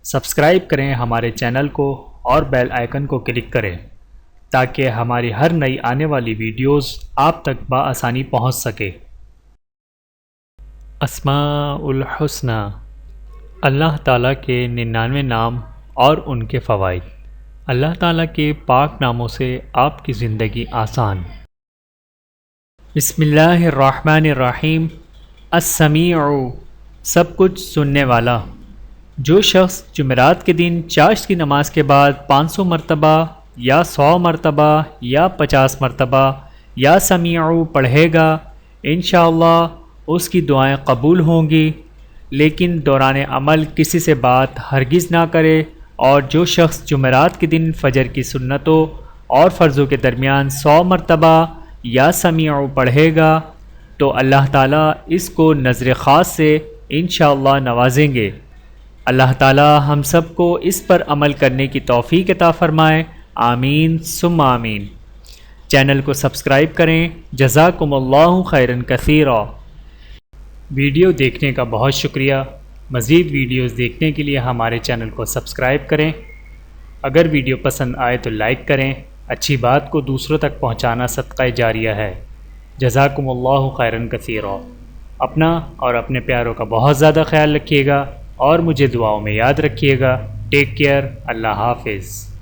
Subscribe کریں ہمارے channel کو اور بیل آئیکن کو کلک کریں تاکہ ہماری ہر نئی آنے والی ویڈیوز آپ تک بآسانی پہنچ سکے۔ اسماء الحسنی، اللہ تعالیٰ کے 99 نام اور ان کے فوائد۔ اللہ تعالیٰ کے پاک ناموں سے آپ کی زندگی آسان۔ بسم اللہ الرحمن الرحیم۔ السمیع، سب کچھ سننے والا۔ جو شخص جمعرات کے دن چاشت کی نماز کے بعد 500 مرتبہ یا 100 مرتبہ یا 50 مرتبہ یا سمیع پڑھے گا، انشاءاللہ اس کی دعائیں قبول ہوں گی، لیکن دوران عمل کسی سے بات ہرگز نہ کرے۔ اور جو شخص جمعرات کے دن فجر کی سنتوں اور فرضوں کے درمیان 100 مرتبہ یا سمیع پڑھے گا تو اللہ تعالیٰ اس کو نظر خاص سے انشاءاللہ نوازیں گے۔ اللہ تعالیٰ ہم سب کو اس پر عمل کرنے کی توفیق عطا فرمائے، آمین ثم آمین۔ چینل کو سبسکرائب کریں۔ جزاکم اللہ خیرا کثیرا۔ ویڈیو دیکھنے کا بہت شکریہ۔ مزید ویڈیوز دیکھنے کے لیے ہمارے چینل کو سبسکرائب کریں۔ اگر ویڈیو پسند آئے تو لائک کریں۔ اچھی بات کو دوسروں تک پہنچانا صدقہ جاریہ ہے۔ جزاکم اللہ خیرا کثیرا۔ اپنا اور اپنے پیاروں کا بہت زیادہ خیال رکھیے گا اور مجھے دعاؤں میں یاد رکھیے گا۔ Take care. اللہ حافظ۔